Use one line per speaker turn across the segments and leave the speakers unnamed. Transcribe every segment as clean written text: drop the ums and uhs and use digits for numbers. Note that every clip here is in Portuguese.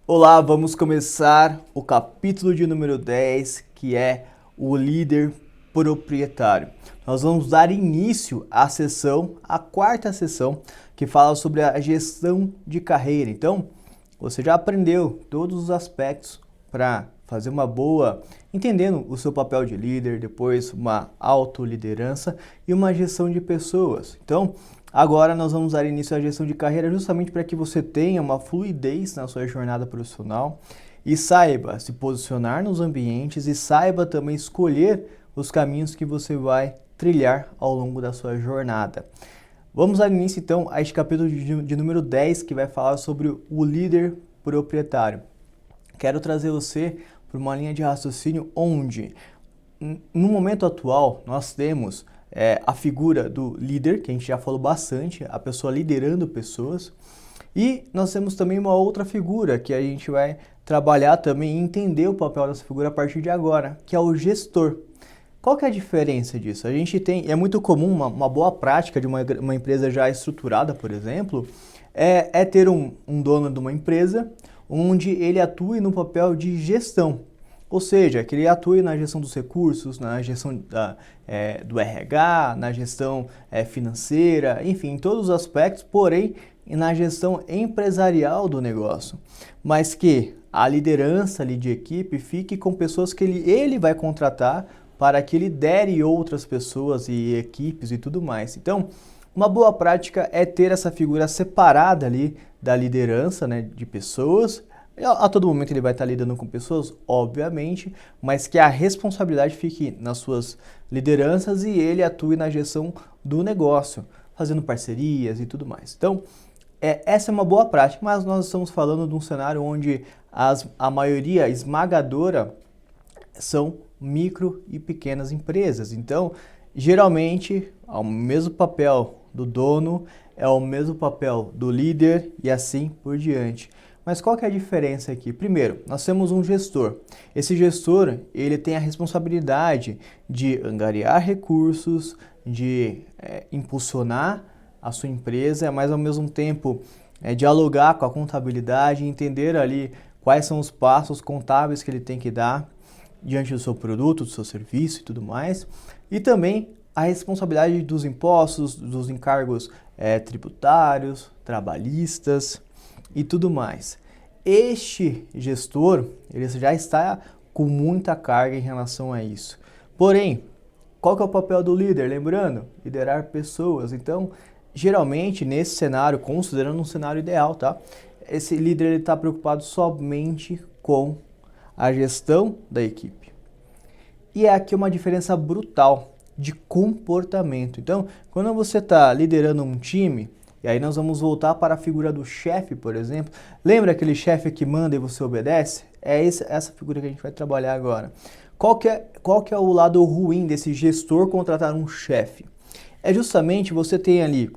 Olá, vamos começar o capítulo de número 10, que é o líder proprietário. Nós vamos dar início à sessão, a quarta sessão, que fala sobre a gestão de carreira. Então, você já aprendeu todos os aspectos para fazer uma boa, entendendo o seu papel de líder, depois uma autoliderança e uma gestão de pessoas. Então, agora nós vamos dar início à gestão de carreira justamente para que você tenha uma fluidez na sua jornada profissional e saiba se posicionar nos ambientes e saiba também escolher os caminhos que você vai trilhar ao longo da sua jornada. Vamos dar início então a este capítulo de número 10 que vai falar sobre o líder proprietário. Quero trazer você para uma linha de raciocínio onde, no momento atual, nós temos a figura do líder, que a gente já falou bastante, a pessoa liderando pessoas, e nós temos também uma outra figura que a gente vai trabalhar também e entender o papel dessa figura a partir de agora, que é o gestor. Qual que é a diferença disso? A gente tem, é muito comum, uma boa prática de uma empresa já estruturada, por exemplo, é ter um dono de uma empresa onde ele atue no papel de gestão. Ou seja, que ele atue na gestão dos recursos, na gestão do RH, na gestão financeira, enfim, em todos os aspectos, porém na gestão empresarial do negócio. Mas que a liderança ali de equipe fique com pessoas que ele vai contratar para que ele lidere outras pessoas e equipes e tudo mais. Então, uma boa prática é ter essa figura separada ali da liderança, né, de pessoas. A todo momento ele vai estar lidando com pessoas, obviamente, mas que a responsabilidade fique nas suas lideranças e ele atue na gestão do negócio, fazendo parcerias e tudo mais. Então, essa é uma boa prática, mas nós estamos falando de um cenário onde a maioria esmagadora são micro e pequenas empresas. Então, geralmente, é o mesmo papel do dono, é o mesmo papel do líder e assim por diante. Mas qual que é a diferença aqui? Primeiro, nós temos um gestor. Esse gestor, ele tem a responsabilidade de angariar recursos, de impulsionar a sua empresa, mas ao mesmo tempo dialogar com a contabilidade, entender ali quais são os passos contábeis que ele tem que dar diante do seu produto, do seu serviço e tudo mais. E também a responsabilidade dos impostos, dos encargos tributários, trabalhistas e tudo mais. Este gestor, ele já está com muita carga em relação a isso. Porém, qual que é o papel do líder? Lembrando, liderar pessoas. Então, geralmente, nesse cenário, considerando um cenário ideal, tá? Esse líder está preocupado somente com a gestão da equipe. E é aqui uma diferença brutal de comportamento. Então, quando você está liderando um time, e aí nós vamos voltar para a figura do chefe, por exemplo. Lembra aquele chefe que manda e você obedece? É essa figura que a gente vai trabalhar agora. Qual que é o lado ruim desse gestor contratar um chefe? É justamente você ter ali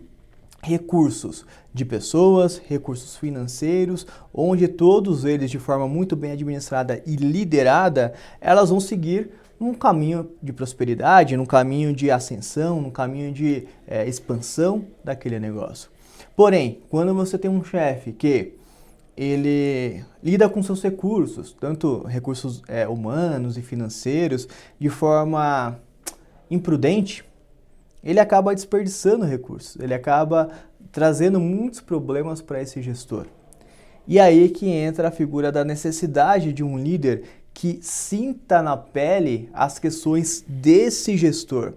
recursos de pessoas, recursos financeiros, onde todos eles, de forma muito bem administrada e liderada, elas vão seguir num caminho de prosperidade, num caminho de ascensão, num caminho de expansão daquele negócio. Porém, quando você tem um chefe que ele lida com seus recursos, tanto recursos humanos e financeiros, de forma imprudente, ele acaba desperdiçando recursos, ele acaba trazendo muitos problemas para esse gestor. E aí que entra a figura da necessidade de um líder que sinta na pele as questões desse gestor.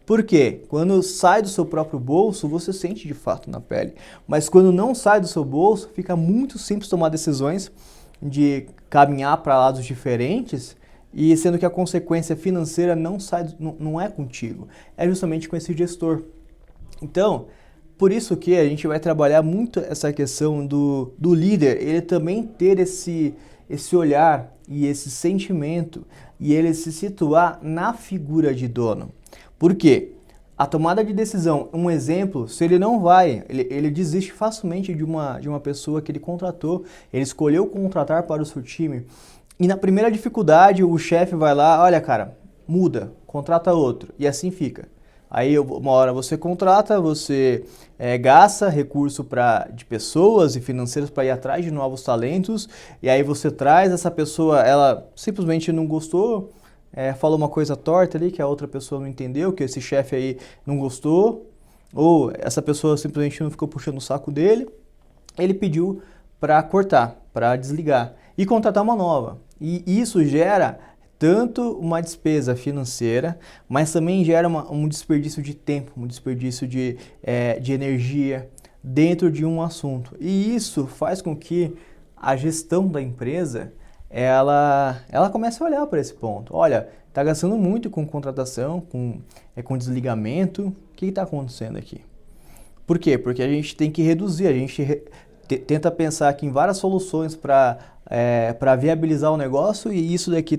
Por quê? Quando sai do seu próprio bolso, você sente de fato na pele. Mas quando não sai do seu bolso, fica muito simples tomar decisões de caminhar para lados diferentes, e sendo que a consequência financeira não é contigo, é justamente com esse gestor. Então, por isso que a gente vai trabalhar muito essa questão do líder, ele também ter esse olhar e esse sentimento, e ele se situar na figura de dono. Por quê? A tomada de decisão, um exemplo, se ele não vai, ele desiste facilmente de uma pessoa que ele contratou, ele escolheu contratar para o seu time, e na primeira dificuldade o chefe vai lá, olha cara, muda, contrata outro, e assim fica. Aí uma hora você contrata, você gasta recurso de pessoas e financeiros para ir atrás de novos talentos, e aí você traz essa pessoa, ela simplesmente não gostou, falou uma coisa torta ali que a outra pessoa não entendeu, que esse chefe aí não gostou, ou essa pessoa simplesmente não ficou puxando o saco dele, ele pediu para cortar, para desligar e contratar uma nova. E isso gera tanto uma despesa financeira, mas também gera um desperdício de tempo, um desperdício de energia dentro de um assunto. E isso faz com que a gestão da empresa ela comece a olhar para esse ponto. Olha, está gastando muito com contratação, com desligamento. O que está acontecendo aqui? Por quê? Porque a gente tem que reduzir, a gente tenta pensar aqui em várias soluções para viabilizar o negócio e isso daqui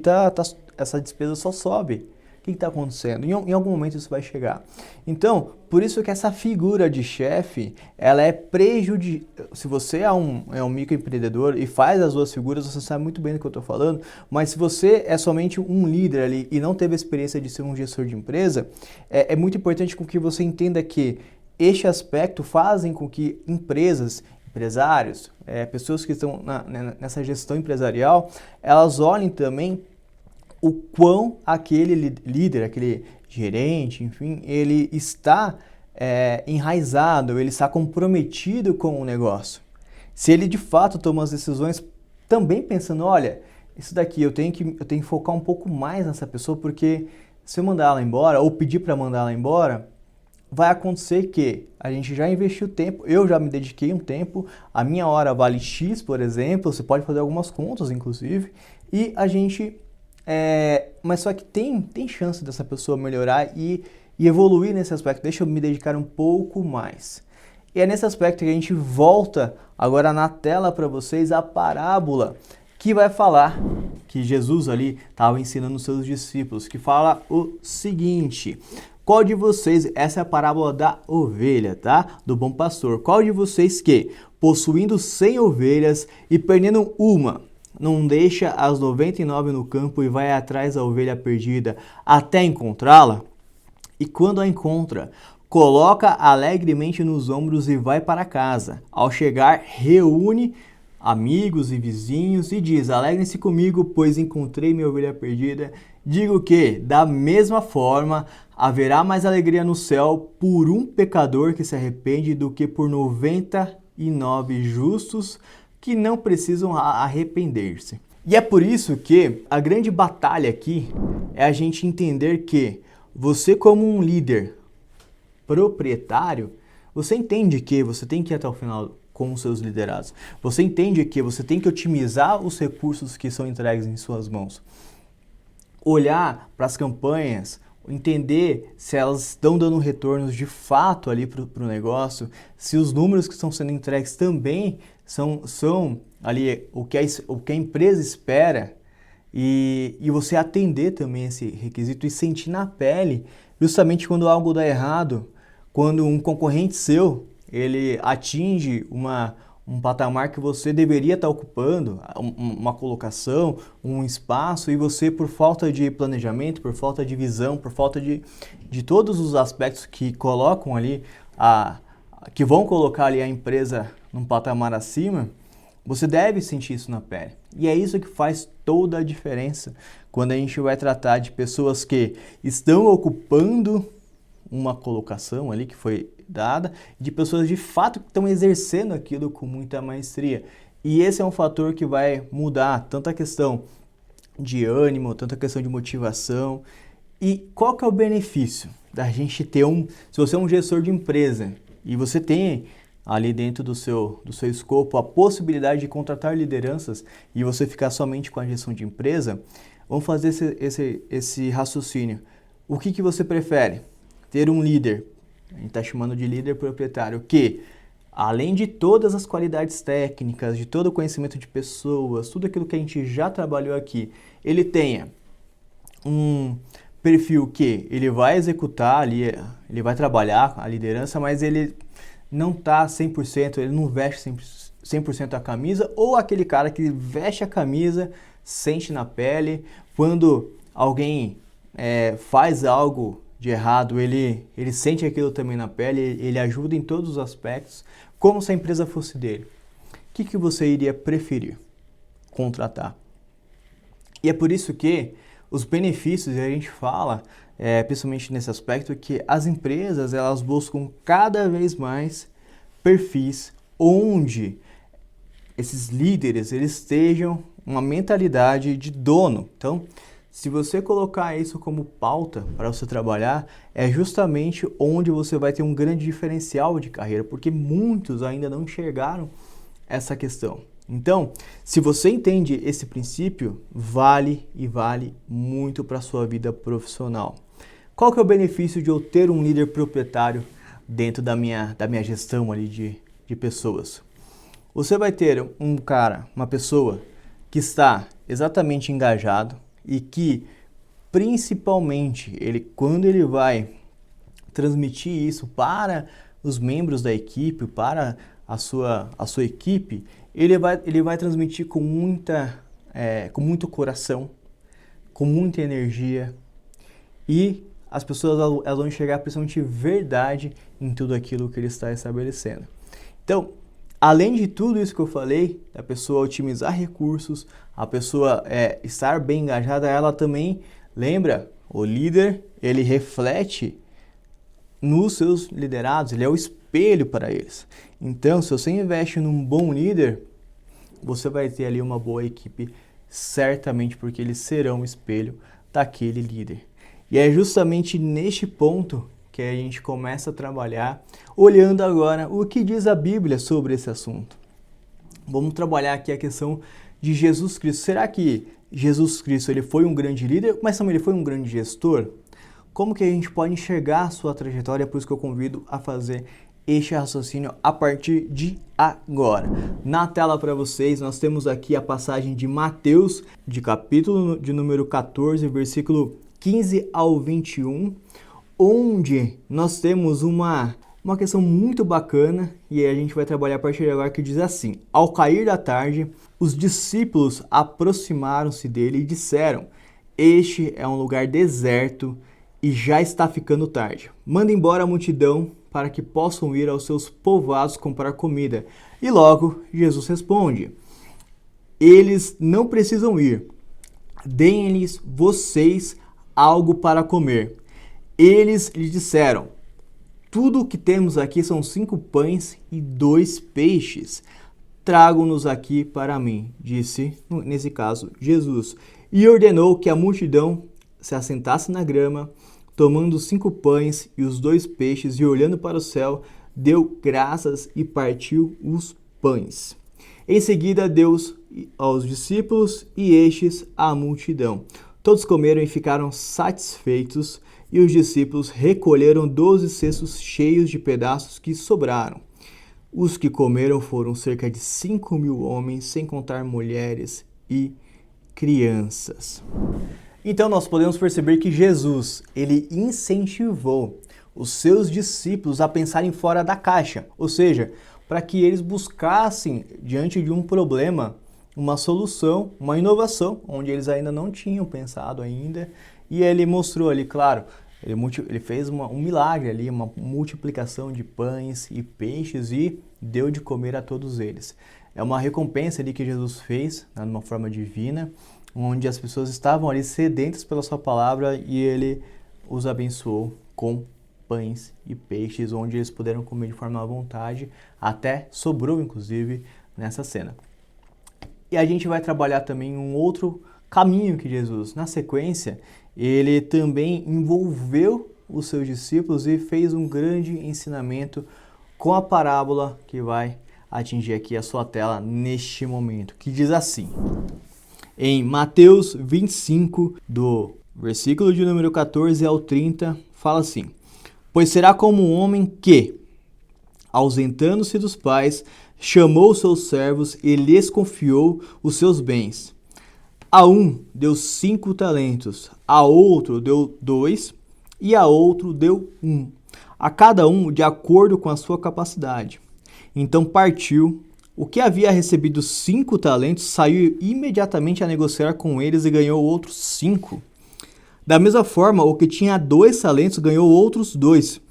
essa despesa só sobe. O que está acontecendo? Em algum momento isso vai chegar. Então, por isso que essa figura de chefe, ela é prejudicial. Se você é um microempreendedor e faz as duas figuras, você sabe muito bem do que eu estou falando, mas se você é somente um líder ali e não teve a experiência de ser um gestor de empresa, é muito importante com que você entenda que este aspecto fazem com que empresários, pessoas que estão nessa gestão empresarial, elas olhem também o quão aquele líder, aquele gerente, enfim, ele está enraizado, ele está comprometido com o negócio. Se ele de fato toma as decisões também pensando, olha, isso daqui eu tenho que focar um pouco mais nessa pessoa, porque se eu mandar ela embora ou pedir para mandar ela embora, vai acontecer que a gente já investiu tempo, eu já me dediquei um tempo, a minha hora vale X, por exemplo, você pode fazer algumas contas, inclusive, e a gente... mas só que tem chance dessa pessoa melhorar e evoluir nesse aspecto, deixa eu me dedicar um pouco mais. E é nesse aspecto que a gente volta agora na tela para vocês a parábola que vai falar, que Jesus ali estava ensinando os seus discípulos, que fala o seguinte... Qual de vocês, essa é a parábola da ovelha, tá? Do bom pastor. Qual de vocês que, possuindo 100 ovelhas e perdendo uma, não deixa as 99 no campo e vai atrás da ovelha perdida até encontrá-la? E quando a encontra, coloca alegremente nos ombros e vai para casa. Ao chegar, reúne amigos e vizinhos e diz: alegrem-se comigo, pois encontrei minha ovelha perdida. Digo que, da mesma forma, haverá mais alegria no céu por um pecador que se arrepende do que por 99 justos que não precisam arrepender-se. E é por isso que a grande batalha aqui é a gente entender que você, como um líder proprietário, você entende que você tem que ir até o final com os seus liderados. Você entende que você tem que otimizar os recursos que são entregues em suas mãos. Olhar para as campanhas, entender se elas estão dando retornos de fato ali para o negócio, se os números que estão sendo entregues também são ali o que a empresa espera e você atender também esse requisito e sentir na pele, justamente quando algo dá errado, quando um concorrente seu ele atinge um patamar que você deveria estar ocupando, uma colocação, um espaço, e você, por falta de planejamento, por falta de visão, por falta de todos os aspectos que colocam ali, que vão colocar ali a empresa num patamar acima, você deve sentir isso na pele. E é isso que faz toda a diferença quando a gente vai tratar de pessoas que estão ocupando uma colocação ali que foi dada, de pessoas de fato que estão exercendo aquilo com muita maestria. E esse é um fator que vai mudar tanto a questão de ânimo, tanto a questão de motivação. E qual que é o benefício da gente ter se você é um gestor de empresa e você tem ali dentro do seu escopo a possibilidade de contratar lideranças e você ficar somente com a gestão de empresa, vamos fazer esse raciocínio. O que você prefere? Ter um líder, a gente está chamando de líder proprietário, que além de todas as qualidades técnicas, de todo o conhecimento de pessoas, tudo aquilo que a gente já trabalhou aqui, ele tenha um perfil que ele vai executar ali, ele vai trabalhar a liderança, mas ele não está 100%, ele não veste 100% a camisa, ou aquele cara que veste a camisa, sente na pele, quando alguém faz algo de errado, ele sente aquilo também na pele, ele ajuda em todos os aspectos, como se a empresa fosse dele. O que você iria preferir contratar? E é por isso que os benefícios, e a gente fala, principalmente nesse aspecto, que as empresas elas buscam cada vez mais perfis onde esses líderes eles estejam uma mentalidade de dono. Então, se você colocar isso como pauta para você trabalhar, é justamente onde você vai ter um grande diferencial de carreira, porque muitos ainda não enxergaram essa questão. Então, se você entende esse princípio, vale muito para a sua vida profissional. Qual que é o benefício de eu ter um líder proprietário dentro da minha gestão ali de pessoas? Você vai ter uma pessoa que está exatamente engajado e que, principalmente, quando ele vai transmitir isso para os membros da equipe, para a sua equipe, ele vai transmitir com muito coração, com muita energia, e as pessoas elas vão enxergar principalmente verdade em tudo aquilo que ele está estabelecendo. Então, além de tudo isso que eu falei, a pessoa otimizar recursos, a pessoa estar bem engajada, ela também, lembra, o líder, ele reflete nos seus liderados, ele é o espelho para eles. Então, se você investe num bom líder, você vai ter ali uma boa equipe, certamente, porque eles serão o espelho daquele líder. E é justamente neste ponto que a gente começa a trabalhar, olhando agora o que diz a Bíblia sobre esse assunto. Vamos trabalhar aqui a questão de Jesus Cristo. Será que Jesus Cristo ele foi um grande líder, mas também ele foi um grande gestor? Como que a gente pode enxergar a sua trajetória? Por isso que eu convido a fazer este raciocínio a partir de agora. Na tela para vocês, nós temos aqui a passagem de Mateus, de capítulo de número 14, versículo 15 ao 21, onde nós temos uma questão muito bacana, e a gente vai trabalhar a partir de agora, que diz assim: ao cair da tarde, os discípulos aproximaram-se dele e disseram: este é um lugar deserto e já está ficando tarde. Manda embora a multidão para que possam ir aos seus povoados comprar comida. E logo Jesus responde: eles não precisam ir. Deem-lhes vocês algo para comer. Eles lhe disseram: tudo o que temos aqui são 5 pães e 2 peixes. Tragam-nos aqui para mim, disse, nesse caso, Jesus. E ordenou que a multidão se assentasse na grama, tomando os 5 pães e os 2 peixes, e olhando para o céu, deu graças e partiu os pães. Em seguida, deu aos discípulos e estes à multidão. Todos comeram e ficaram satisfeitos, e os discípulos recolheram 12 cestos cheios de pedaços que sobraram. Os que comeram foram cerca de 5.000 homens, sem contar mulheres e crianças. Então nós podemos perceber que Jesus, ele incentivou os seus discípulos a pensarem fora da caixa, ou seja, para que eles buscassem, diante de um problema, uma solução, uma inovação, onde eles ainda não tinham pensado ainda, e ele mostrou ali, claro, ele fez um milagre ali, uma multiplicação de pães e peixes e deu de comer a todos eles. É uma recompensa ali que Jesus fez, né, de uma forma divina, onde as pessoas estavam ali sedentas pela sua palavra e ele os abençoou com pães e peixes, onde eles puderam comer de forma à vontade, até sobrou inclusive nessa cena. E a gente vai trabalhar também um outro caminho que Jesus, na sequência, ele também envolveu os seus discípulos e fez um grande ensinamento com a parábola que vai atingir aqui a sua tela neste momento, que diz assim: em Mateus 25, do versículo de número 14 ao 30, fala assim: pois será como um homem que, ausentando-se dos pais, chamou seus servos e lhes confiou os seus bens. A um deu 5 talentos, a outro deu 2 e a outro deu 1, a cada um de acordo com a sua capacidade. Então partiu. O que havia recebido 5 talentos saiu imediatamente a negociar com eles e ganhou outros 5. Da mesma forma, o que tinha 2 talentos ganhou outros 2.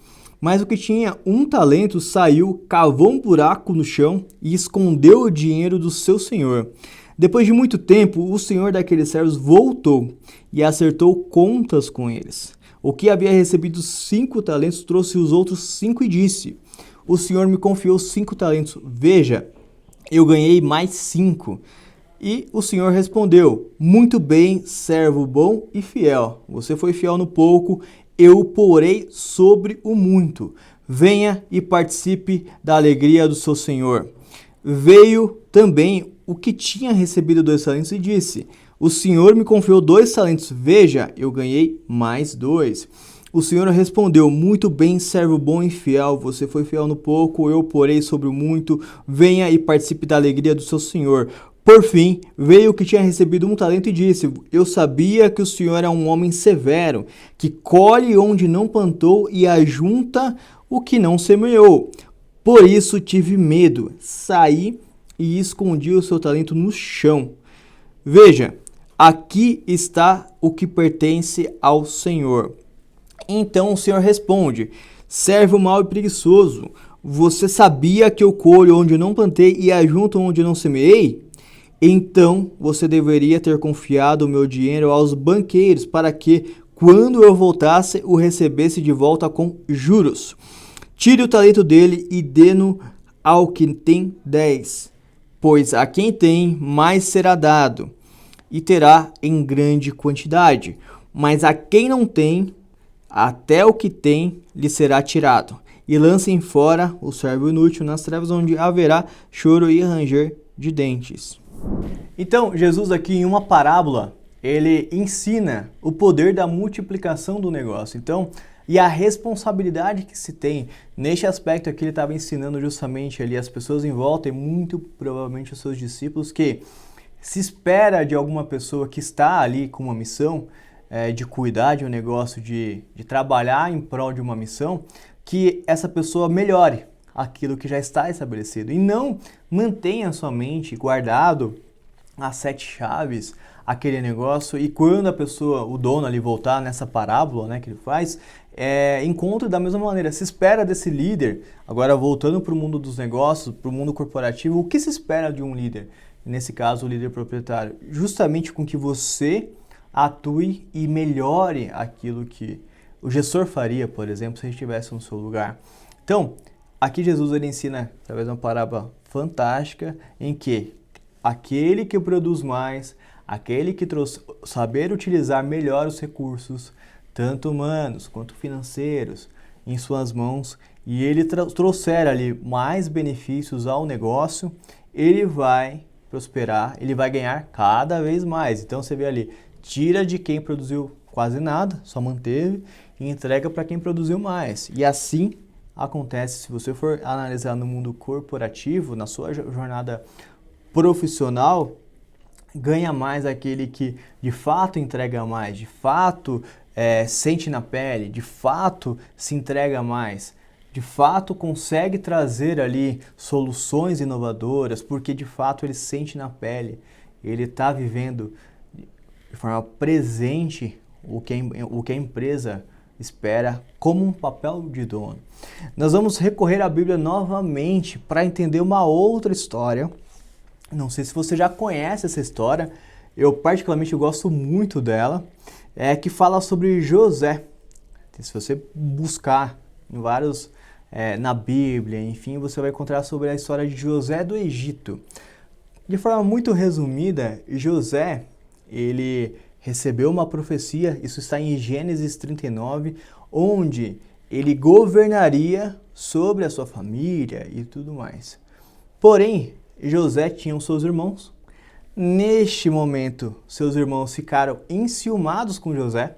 Mas o que tinha 1 talento saiu, cavou um buraco no chão e escondeu o dinheiro do seu senhor. Depois de muito tempo, o senhor daqueles servos voltou e acertou contas com eles. O que havia recebido 5 talentos trouxe os outros 5 e disse: o senhor me confiou 5 talentos. Veja, eu ganhei mais 5. E o senhor respondeu: muito bem, servo bom e fiel. Você foi fiel no pouco, eu o porei sobre o muito. Venha e participe da alegria do seu senhor. Veio também o que tinha recebido 2 talentos e disse: o senhor me confiou 2 talentos. Veja, eu ganhei mais 2. O senhor respondeu: muito bem, servo bom e fiel. Você foi fiel no pouco, eu o porei sobre o muito. Venha e participe da alegria do seu senhor. Por fim, veio o que tinha recebido 1 talento e disse: eu sabia que o senhor é um homem severo, que colhe onde não plantou e ajunta o que não semeou. Por isso tive medo, saí e escondi o seu talento no chão. Veja, aqui está o que pertence ao Senhor. Então o Senhor responde: servo mau e preguiçoso, você sabia que eu colho onde não plantei e ajunto onde não semeei? Então você deveria ter confiado o meu dinheiro aos banqueiros, para que, quando eu voltasse, o recebesse de volta com juros. Tire o talento dele e dê-no ao que tem 10, pois a quem tem, mais será dado, e terá em grande quantidade. Mas a quem não tem, até o que tem lhe será tirado. E lancem fora o servo inútil nas trevas, onde haverá choro e ranger de dentes. Então, Jesus aqui em uma parábola, ele ensina o poder da multiplicação do negócio. Então, e a responsabilidade que se tem neste aspecto aqui, ele estava ensinando justamente ali as pessoas em volta e muito provavelmente os seus discípulos, que se espera de alguma pessoa que está ali com uma missão, de cuidar de um negócio, de trabalhar em prol de uma missão, que essa pessoa melhore aquilo que já está estabelecido e não mantenha somente guardado as 7 chaves aquele negócio, e quando a pessoa, o dono ali voltar nessa parábola, né, que ele faz, encontre da mesma maneira. Se espera desse líder, agora voltando para o mundo dos negócios, para o mundo corporativo, o que se espera de um líder? Nesse caso, o líder proprietário, justamente com que você atue e melhore aquilo que o gestor faria, por exemplo, se ele estivesse no seu lugar. Então, aqui Jesus ele ensina, através de uma parábola fantástica, em que aquele que produz mais, aquele que saber utilizar melhor os recursos, tanto humanos quanto financeiros, em suas mãos, e ele trouxer ali mais benefícios ao negócio, ele vai prosperar, ele vai ganhar cada vez mais. Então você vê ali, tira de quem produziu quase nada, só manteve, e entrega para quem produziu mais. E assim acontece, se você for analisar no mundo corporativo, na sua jornada profissional, ganha mais aquele que de fato entrega mais, de fato sente na pele, de fato se entrega mais, de fato consegue trazer ali soluções inovadoras, porque de fato ele sente na pele, ele está vivendo de forma presente o que a empresa espera como um papel de dono. Nós vamos recorrer à Bíblia novamente para entender uma outra história. Não sei se você já conhece essa história, eu particularmente gosto muito dela, que fala sobre José. Se você buscar em vários, na Bíblia, enfim, você vai encontrar sobre a história de José do Egito. De forma muito resumida, José, ele recebeu uma profecia, isso está em Gênesis 39, onde ele governaria sobre a sua família e tudo mais. Porém, José tinha os seus irmãos. Neste momento, seus irmãos ficaram enciumados com José.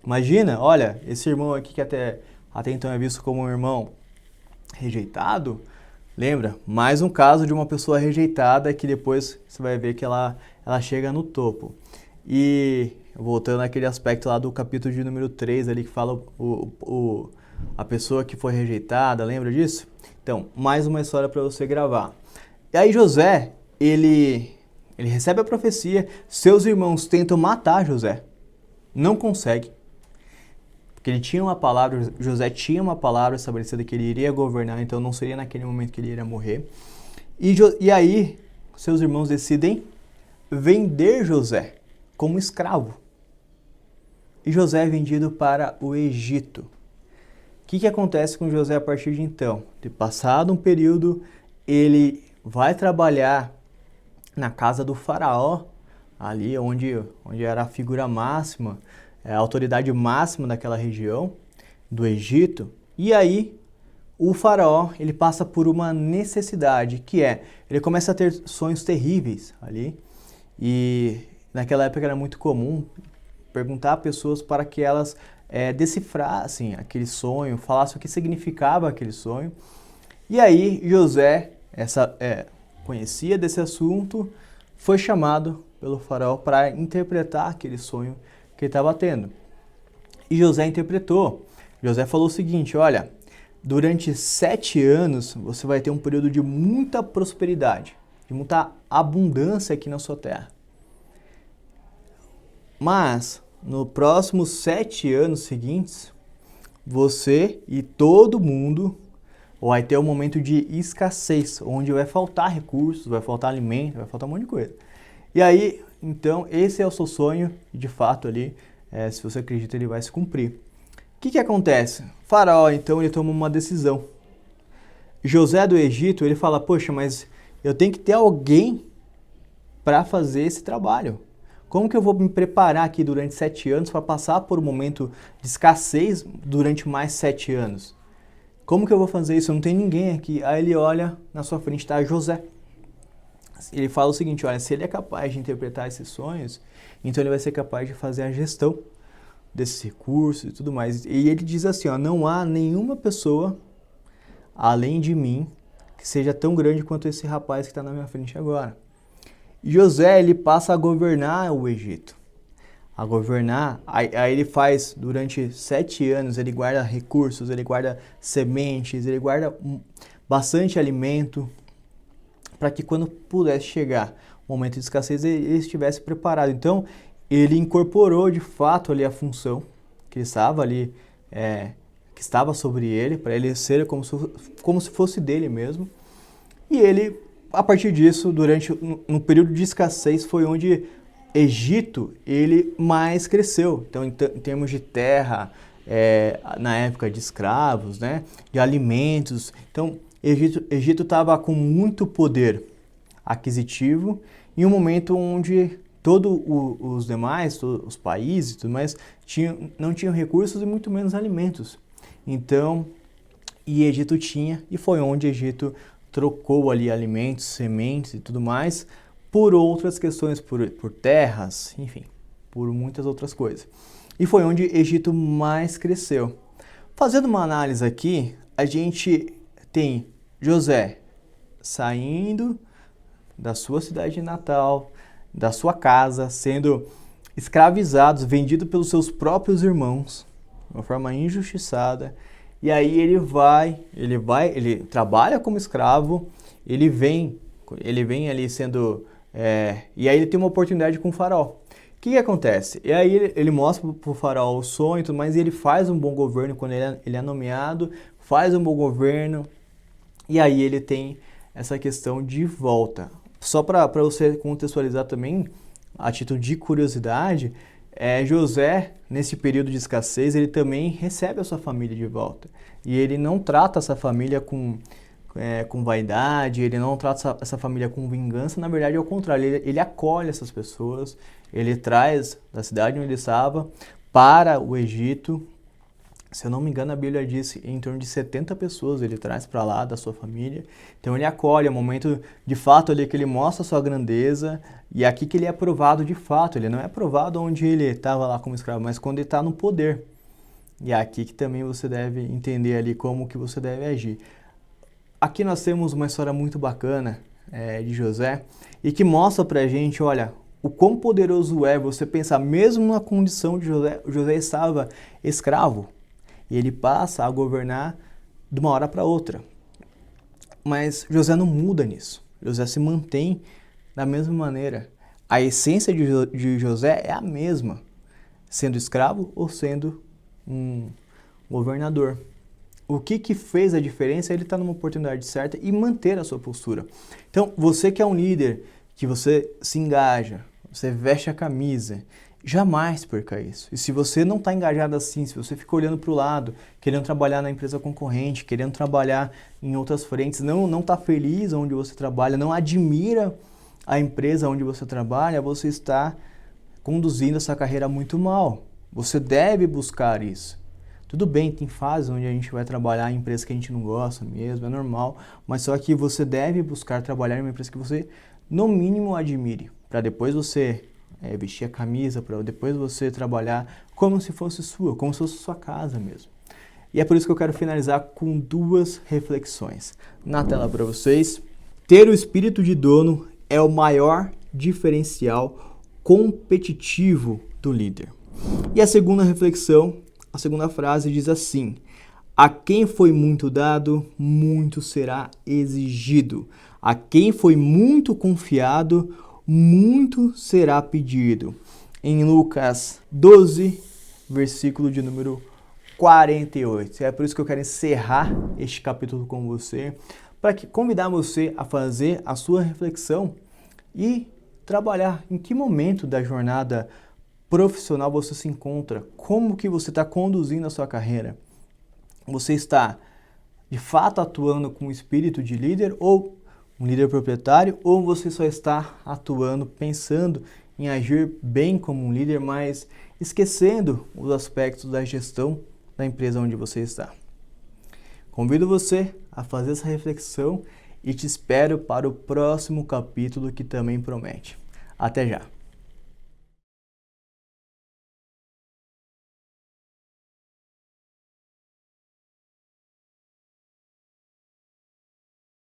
Imagina, olha, esse irmão aqui que até então é visto como um irmão rejeitado. Lembra? Mais um caso de uma pessoa rejeitada que depois você vai ver que ela chega no topo. E voltando àquele aspecto lá do capítulo de número 3 ali que fala a pessoa que foi rejeitada, lembra disso? Então, mais uma história para você gravar. E aí José, ele recebe a profecia, seus irmãos tentam matar José, não conseguem, Porque ele tinha uma palavra, José tinha uma palavra estabelecida que ele iria governar, então não seria naquele momento que ele iria morrer. E aí, seus irmãos decidem vender José como escravo. E José é vendido para o Egito. O que acontece com José a partir de então? De passado um período, ele vai trabalhar na casa do faraó, ali onde era a figura máxima, a autoridade máxima daquela região do Egito. E aí o faraó, ele passa por uma necessidade, que é, ele começa a ter sonhos terríveis ali. E naquela época era muito comum perguntar a pessoas para que elas decifrassem aquele sonho, falassem o que significava aquele sonho. E aí José, conhecia desse assunto, foi chamado pelo faraó para interpretar aquele sonho que ele estava tendo. E José interpretou. José falou o seguinte: olha, durante 7 anos você vai ter um período de muita prosperidade, de muita abundância aqui na sua terra. Mas, nos próximos 7 anos seguintes, você e todo mundo vai ter um momento de escassez, onde vai faltar recursos, vai faltar alimento, vai faltar um monte de coisa. E aí, então, esse é o seu sonho, e de fato ali, se você acredita, ele vai se cumprir. O que acontece? O faraó, então, ele toma uma decisão. José do Egito, ele fala: poxa, mas eu tenho que ter alguém para fazer esse trabalho. Como que eu vou me preparar aqui durante 7 anos para passar por um momento de escassez durante mais 7 anos? Como que eu vou fazer isso? Não tem ninguém aqui. Aí ele olha, na sua frente está José. Ele fala o seguinte: olha, se ele é capaz de interpretar esses sonhos, então ele vai ser capaz de fazer a gestão desses recursos e tudo mais. E ele diz assim, ó: não há nenhuma pessoa além de mim que seja tão grande quanto esse rapaz que está na minha frente agora. E José, ele passa a governar o Egito. A governar, aí ele faz durante 7 anos, ele guarda recursos, ele guarda sementes, ele guarda bastante alimento, para que quando pudesse chegar o momento de escassez, ele estivesse preparado. Então, ele incorporou de fato ali a função que estava ali, que estava sobre ele, para ele ser como se fosse dele mesmo. E ele, a partir disso, no período de escassez, foi onde Egito ele mais cresceu. Então, em termos de terra, na época de escravos, né, de alimentos. Então, Egito estava com muito poder aquisitivo em um momento onde todos os demais, os países e tudo mais, não tinham recursos e muito menos alimentos. Então, e Egito tinha, e foi onde Egito trocou ali alimentos, sementes e tudo mais, por outras questões, por terras, enfim, por muitas outras coisas. E foi onde Egito mais cresceu. Fazendo uma análise aqui, a gente tem José saindo da sua cidade natal, da sua casa, sendo escravizado, vendido pelos seus próprios irmãos, de uma forma injustiçada. E aí ele trabalha como escravo, ele vem ali sendo... e aí ele tem uma oportunidade com o faraó. O que acontece? E aí ele mostra para o faraó o sonho, mas ele faz um bom governo quando ele é nomeado, faz um bom governo, e aí ele tem essa questão de volta. Só para você contextualizar também, a título de curiosidade, José, nesse período de escassez, ele também recebe a sua família de volta. E ele não trata essa família com vaidade, ele não trata essa família com vingança, na verdade é o contrário, ele acolhe essas pessoas, ele traz da cidade onde ele estava para o Egito. Se eu não me engano, a Bíblia diz em torno de 70 pessoas ele traz para lá da sua família. Então ele acolhe, é um momento de fato ali que ele mostra a sua grandeza, e aqui que ele é aprovado de fato. Ele não é aprovado onde ele estava lá como escravo, mas quando ele está no poder. E é aqui que também você deve entender ali como que você deve agir. Aqui nós temos uma história muito bacana de José, e que mostra pra gente, olha, o quão poderoso é você pensar, mesmo na condição de José estava escravo, e ele passa a governar de uma hora para outra. Mas José não muda nisso. José se mantém da mesma maneira. A essência de José é a mesma, sendo escravo ou sendo um governador. O que fez a diferença é ele estar numa oportunidade certa e manter a sua postura. Então, você que é um líder, que você se engaja, você veste a camisa, jamais perca isso. E se você não está engajado assim, se você fica olhando para o lado, querendo trabalhar na empresa concorrente, querendo trabalhar em outras frentes, não está feliz onde você trabalha, não admira a empresa onde você trabalha, você está conduzindo essa carreira muito mal. Você deve buscar isso. Tudo bem, tem fases onde a gente vai trabalhar em empresa que a gente não gosta mesmo, é normal, mas só que você deve buscar trabalhar em uma empresa que você, no mínimo, admire, para depois você vestir a camisa, para depois você trabalhar como se fosse sua, como se fosse sua casa mesmo. E é por isso que eu quero finalizar com 2 reflexões. Na tela para vocês, ter o espírito de dono é o maior diferencial competitivo do líder. E a segunda reflexão, a segunda frase diz assim: a quem foi muito dado, muito será exigido. A quem foi muito confiado, muito será pedido. Em Lucas 12, versículo de número 48. É por isso que eu quero encerrar este capítulo com você, para convidar você a fazer a sua reflexão e trabalhar em que momento da jornada profissional você se encontra, como que você está conduzindo a sua carreira. Você está, de fato, atuando com o espírito de líder ou um líder proprietário, ou você só está atuando, pensando em agir bem como um líder, mas esquecendo os aspectos da gestão da empresa onde você está. Convido você a fazer essa reflexão e te espero para o próximo capítulo que também promete. Até já!